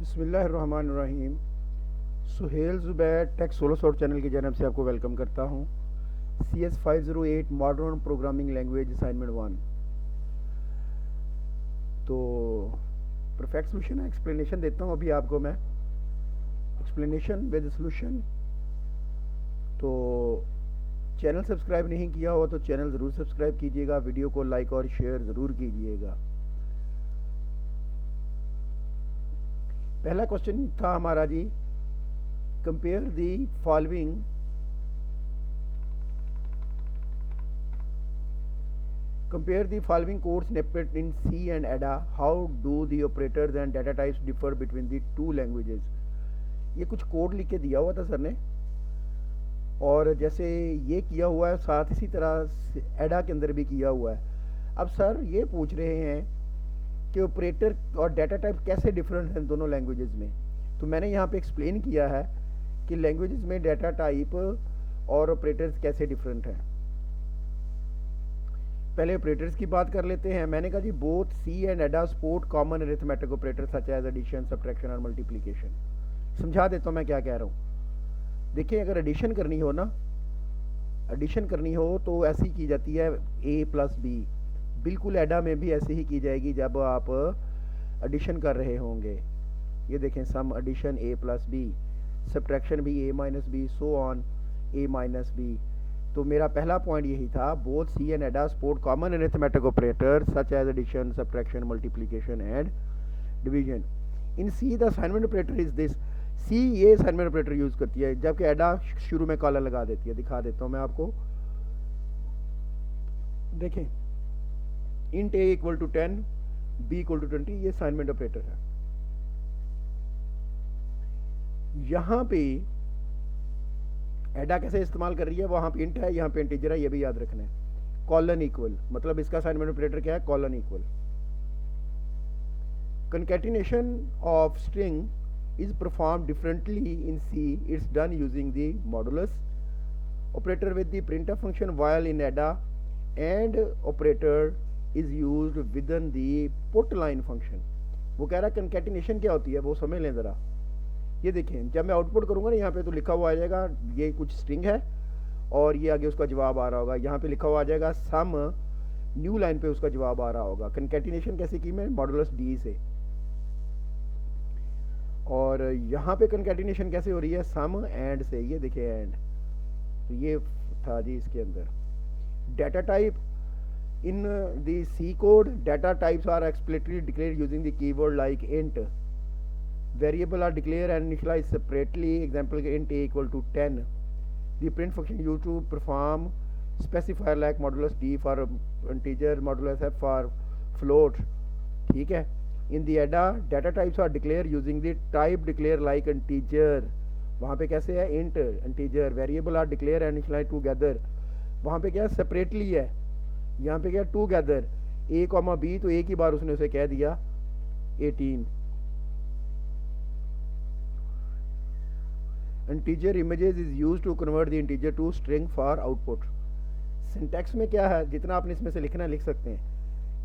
बिस्मिल्लाहिर्रहमानिर्रहीम। Suhail Zubair tech solo soft channel की जानब से आपको वेलकम करता हूँ। CS508 modern programming language assignment 1। तो परफेक्ट सोल्यूशन एक्सप्लेनेशन देता हूँ अभी आपको मैं, एक्सप्लेनेशन विद सोल्यूशन। तो चैनल सब्सक्राइब नहीं किया हो तो चैनल ज़रूर सब्सक्राइब कीजिएगा, वीडियो को लाइक और शेयर ज़रूर कीजिएगा। पहला क्वेश्चन था हमारा जी, compare the following Compare the following code snippet in C and ADA. How do the operators and data types differ between the two languages? ये कुछ कोड लिख के दिया हुआ था सर ने, और जैसे ये किया हुआ है साथ इसी तरह एडा के अंदर भी किया हुआ है। अब सर ये पूछ रहे हैं कि ऑपरेटर और डाटा टाइप कैसे डिफरेंट हैं दोनों लैंग्वेजेस में। तो मैंने यहाँ पे एक्सप्लेन किया है कि लैंग्वेजेस में डाटा टाइप और ऑपरेटर्स कैसे डिफरेंट हैं। पहले ऑपरेटर्स की बात कर लेते हैं। मैंने कहा जी both C and Ada support common arithmetic operator such as addition, subtraction और मल्टीप्लिकेशन। समझा देता हूँ मैं क्या कह रहा हूँ। देखिए, अगर एडिशन करनी हो ना, एडिशन करनी हो तो ऐसी की जाती है ए प्लस बी। बिल्कुल एडा में भी ऐसे ही की जाएगी जब आप एडिशन कर रहे होंगे। ये देखें, some addition A plus B, subtraction भी A minus B, so on A minus B. तो मेरा पहला पॉइंट यही था, both C and Ada support common arithmetic operator such as addition, subtraction, multiplication and division. In C the assignment operator is this. C ये assignment operator use करती है, जबकि एडा शुरू में कॉलर लगा देती है। दिखा देता हूं मैं आपको, देखें, int a equal to 10, B equal to 20, ये असाइनमेंट ऑपरेटर है। यहां पे एडा कैसे इस्तेमाल कर रही है, वहां पे इंट है, यहाँ पे इंटीजर है, ये भी याद रखना है। कॉलन इक्वल मतलब इसका असाइनमेंट ऑपरेटर क्या है, colon equal. Concatenation of string is perform differently in C, it's done using the modulus operator with the printf function, while in Ada and operator is used within the put line function. वो कह रहा है concatenation क्या होती है, वो समझ लें ज़रा। ये देखें, जब मैं आउटपुट करूंगा ना, यहाँ पे तो लिखा हुआ आ जाएगा ये कुछ स्ट्रिंग है और ये आगे उसका जवाब आ रहा होगा। यहाँ पे लिखा हुआ आ जाएगा सम, न्यू लाइन पे उसका जवाब आ रहा होगा। कंकैटिनेशन कैसे की मैं, मॉडुलस डी से। और यहाँ पे कंकैटिनेशन कैसे हो रही है, सम एंड से। ये देखिए एंड, तो ये था जी इसके अंदर। Data type in the C code, data types are explicitly declared using the keyword like int. Variable are declared and initialized separately. Example, int a equal to 10. The print function used to perform specifier like modulus d for integer, modulus f for float. ठीक है। In the ADA, data types are declared using the type declare like integer. वहाँ पे कैसे है, int integer. Variable are declared and initialized together. वहाँ पे क्या separately है, यहाँ पे क्या together। a, b, तो एक ही बार उसने उसे कह दिया 18। integer images is used to convert the integer to string for output. Syntax में क्या है, जितना आपने इसमें से लिखना लिख सकते हैं।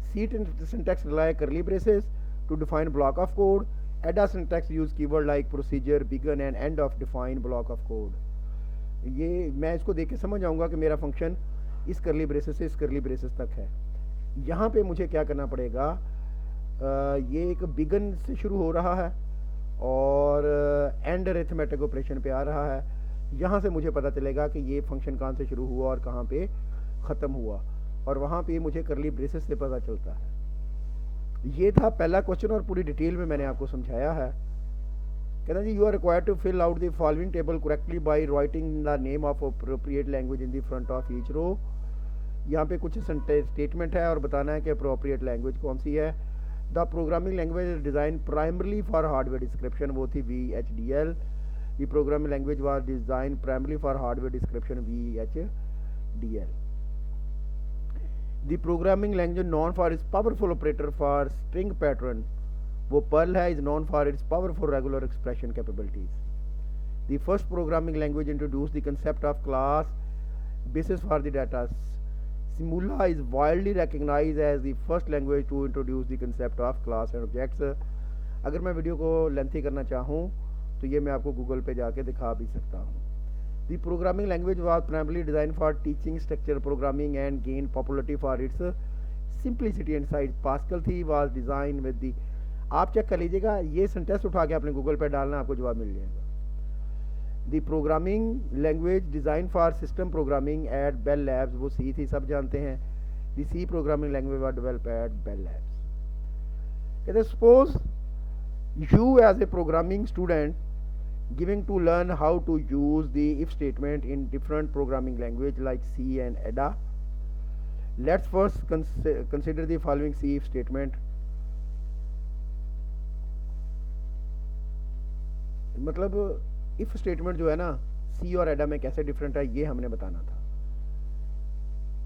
सी syntax rely curly braces to define block of code. ADA syntax use keyword like procedure, begin and end of define block of code. ये मैं इसको देख के समझ जाऊंगा कि मेरा फंक्शन इस करली ब्रेसेस से इस करली ब्रेसेस तक है। यहाँ पे मुझे क्या करना पड़ेगा, ये एक बिगन से शुरू हो रहा है और एंड अरिथमेटिक ऑपरेशन पे आ रहा है। यहाँ से मुझे पता चलेगा कि ये फंक्शन कहाँ से शुरू हुआ और कहाँ पे ख़त्म हुआ, और वहाँ पे मुझे करली ब्रेसेस से पता चलता है। ये था पहला क्वेश्चन और पूरी डिटेल में मैंने आपको समझाया है। कहना जी, you are required to fill out the following table correctly by writing the name of appropriate language in the front of each row. यहाँ पे कुछ स्टेटमेंट है और बताना है कि अप्रोप्रिएट लैंग्वेज कौन सी है। The programming language is design primarily for hardware description, वो थी VHDL। The programming language was design primarily for hardware description, VHDL। The programming language non for its powerful operator for string pattern, वो Perl है, is non for its powerful regular expression capabilities. The first programming language introduce the concept of class basis for the data. Simula is widely recognized as the first language to introduce the concept of class and objects. अगर मैं video को lengthy करना चाहूँ तो ये मैं आपको Google पे जाके दिखा भी सकता हूँ। The programming language was primarily design for teaching structure programming and gain popularity for its simplicity and size. Pascal थी वाज डिजाइन विद दी, आप चेक कर लीजिएगा, ये सेंटेंस उठा के आपने गूगल पे डालना, आपको जवाब मिल जाएगा। The programming language design for system programming at Bell Labs, वो सी थी, सब जानते हैं। The C programming language were develop at Bell Labs. कहते suppose you as a programming student giving to learn how to use the if statement in different programming language like C and Ada. Let's first consider the following C if statement. मतलब if statement जो है ना C और Ada में कैसे different है ये हमने बताना था।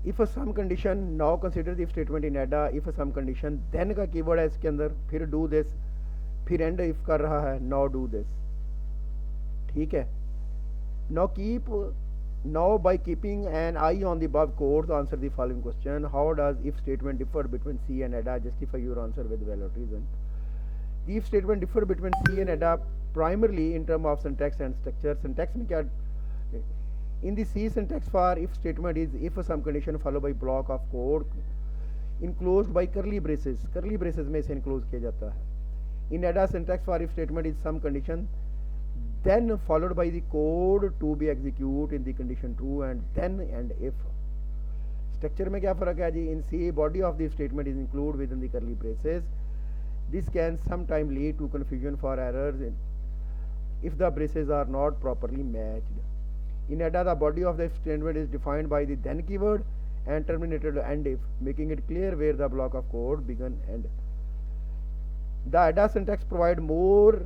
if some condition, now consider the if statement in Ada, if some condition, then का कीवर्ड है इसके अंदर, फिर do this, फिर end if कर रहा है, now do this, ठीक है। Now by keeping an eye on the above codes, answer the following question. How does if statement differ between C and Ada? Justify your answer with valid reason. The if statement differ between C and Ada primarily in terms of syntax and structure. Syntax में क्या, in the C syntax for if statement is if some condition followed by block of code enclosed by curly braces. Curly braces में इसे enclose किया जाता है. In Ada syntax for if statement is some condition then followed by the code to be executed in the condition true and then and if. Structure में क्या फर्क है जी? In C, body of the statement is included within the curly braces. This can sometimes lead to confusion for errors if the braces are not properly matched. In Ada, the body of the statement is defined by the then keyword and terminated and if, making it clear where the block of code began and. The Ada syntax provide more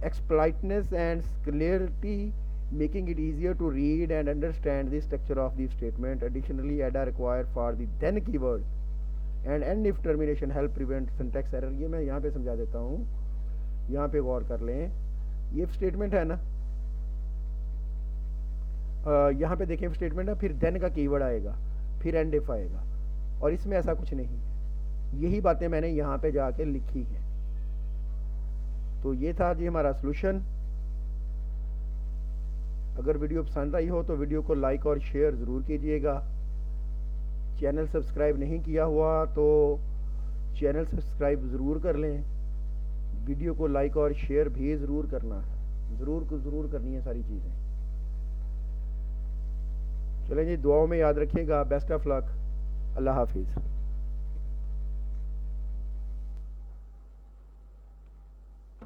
explicitness and clarity, making it easier to read and understand the structure of the statement. Additionally, Ada required for the then keyword and end if termination help prevent syntax error. ये मैं यहाँ पे समझा देता हूँ, यहाँ पे गौर कर लें। ये स्टेटमेंट है ना, यहाँ पे देखें स्टेटमेंट है, फिर then का कीवर्ड आएगा, फिर end if आएगा, और इसमें ऐसा कुछ नहीं है। यही बातें मैंने यहाँ पे जाके लिखी हैं। तो ये था जी हमारा सॉल्यूशन। अगर वीडियो पसंद आई हो तो वीडियो को लाइक और शेयर ज़रूर कीजिएगा। चैनल सब्सक्राइब नहीं किया हुआ तो चैनल सब्सक्राइब ज़रूर कर लें। वीडियो को लाइक और शेयर भी ज़रूर करना है, ज़रूर करनी है सारी चीज़ें। चलें जी, दुआओं में याद रखिएगा। Best of luck. अल्लाह हाफिज़।